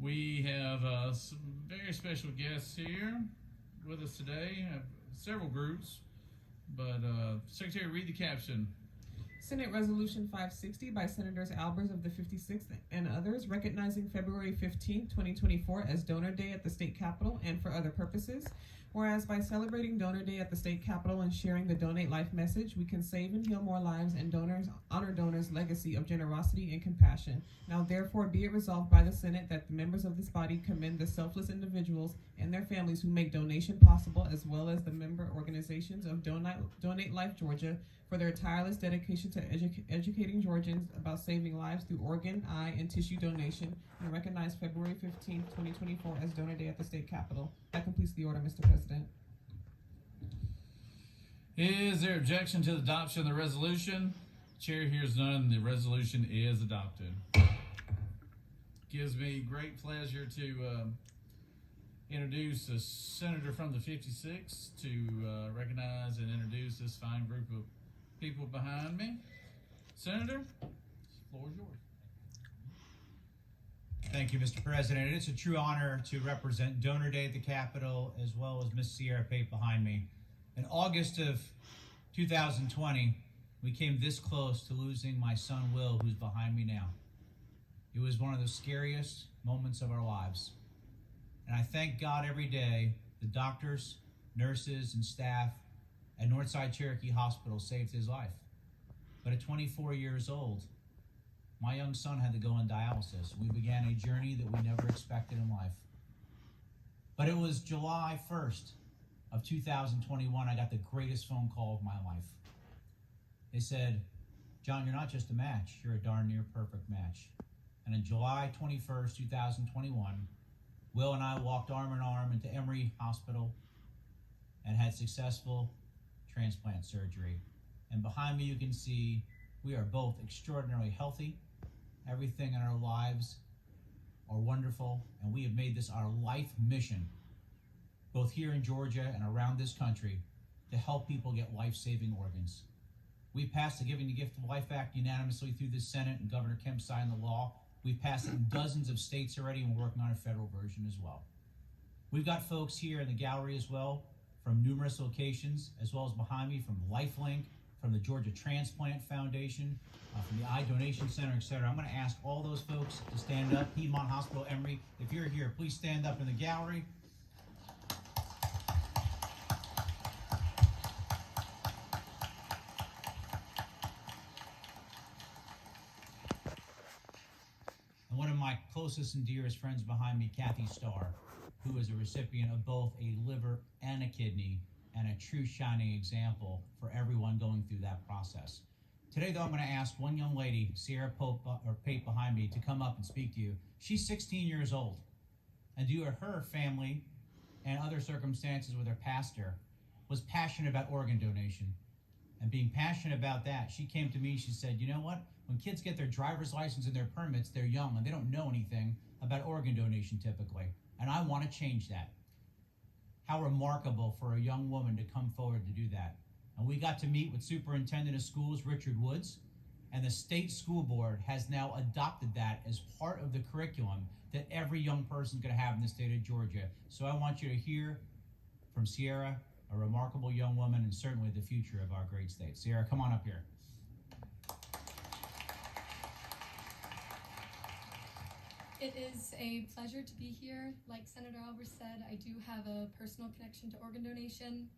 We have some very special guests here with us today. Several groups, but Secretary, read the caption. Senate Resolution 560 by Senators Albers of the 56th and others, recognizing February 15, 2024 as Donor Day at the State Capitol and for other purposes. Whereas by celebrating Donor Day at the State Capitol and sharing the Donate Life message, we can save and heal more lives and honor donors' legacy of generosity and compassion. Now therefore be it resolved by the Senate that the members of this body commend the selfless individuals and their families who make donation possible, as well as the member organizations of Donate Life Georgia, for their tireless dedication to educating Georgians about saving lives through organ, eye, and tissue donation, and recognize February 15, 2024 as Donor Day at the State Capitol. That completes the order, Mr. President. Is there objection to the adoption of the resolution? Chair hears none. The resolution is adopted. Gives me great pleasure to introduce a senator from the 56 to recognize and introduce this fine group of people behind me. Senator, the floor is yours. Thank you, Mr. President. It's a true honor to represent Donor Day at the Capitol, as well as Miss Hobson-Pape behind me. In August of 2020, we came this close to losing my son, Will, who's behind me now. It was one of the scariest moments of our lives. And I thank God every day the doctors, nurses, and staff at Northside Cherokee Hospital saved his life. But at 24 years old, my young son had to go on dialysis. We began a journey that we never expected in life. But it was July 1st of 2021, I got the greatest phone call of my life. They said, "John, you're not just a match, you're a darn near perfect match." And on July 21st, 2021, Will and I walked arm in arm into Emory Hospital and had successful transplant surgery. And behind me you can see we are both extraordinarily healthy. Everything in our lives are wonderful, and we have made this our life mission, both here in Georgia and around this country, to help people get life-saving organs. We passed the Giving the Gift of Life Act unanimously through the Senate, and Governor Kemp signed the law. We've passed it in dozens of states already, and we're working on a federal version as well. We've got folks here in the gallery as well from numerous locations, as well as behind me from LifeLink, from the Georgia Transplant Foundation, from the Eye Donation Center, etc. I'm going to ask all those folks to stand up. Piedmont Hospital, Emory, if you're here, please stand up in the gallery. And one of my closest and dearest friends behind me, Kathy Starr, who is a recipient of both a liver and a kidney, and a true shining example for everyone going through that process. Today, though, I'm going to ask one young lady, Pape behind me, to come up and speak to you. She's 16 years old, and due to her family and other circumstances with her pastor, was passionate about organ donation. And being passionate about that, she came to me, she said, "You know what? When kids get their driver's license and their permits, they're young and they don't know anything about organ donation typically. And I want to change that." How remarkable for a young woman to come forward to do that. And we got to meet with Superintendent of Schools, Richard Woods, and the state school board has now adopted that as part of the curriculum that every young person is going to have in the state of Georgia. So I want you to hear from Sierra, a remarkable young woman, and certainly the future of our great state. Sierra, come on up here. It is a pleasure to be here. Like Senator Albers said, I do have a personal connection to organ donation.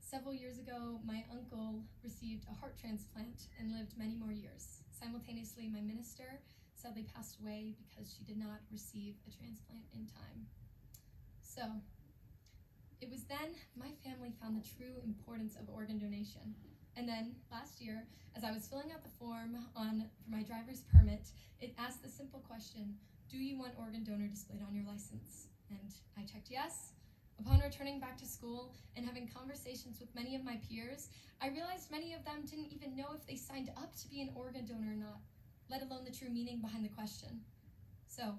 Several years ago, my uncle received a heart transplant and lived many more years. Simultaneously, my minister sadly passed away because she did not receive a transplant in time. So, it was then my family found the true importance of organ donation. And then last year, as I was filling out the form for my driver's permit, it asked the simple question, "Do you want organ donor displayed on your license?" And I checked yes. Upon returning back to school and having conversations with many of my peers, I realized many of them didn't even know if they signed up to be an organ donor or not, let alone the true meaning behind the question. So,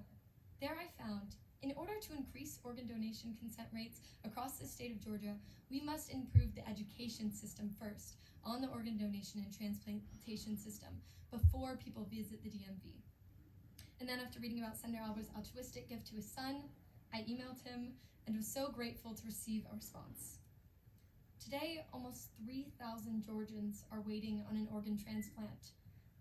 there I found, in order to increase organ donation consent rates across the state of Georgia, we must improve the education system first on the organ donation and transplantation system before people visit the DMV. And then after reading about Senator Albers' altruistic gift to his son, I emailed him and was so grateful to receive a response. Today, almost 3,000 Georgians are waiting on an organ transplant.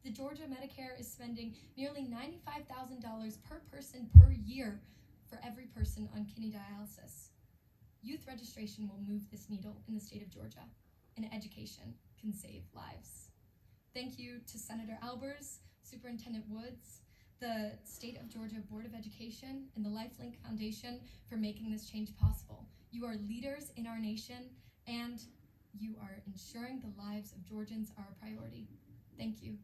The Georgia Medicare is spending nearly $95,000 per person per year for every person on kidney dialysis. Youth registration will move this needle in the state of Georgia, and education can save lives. Thank you to Senator Albers, Superintendent Woods, the State of Georgia Board of Education, and the LifeLink Foundation for making this change possible. You are leaders in our nation, and you are ensuring the lives of Georgians are a priority. Thank you.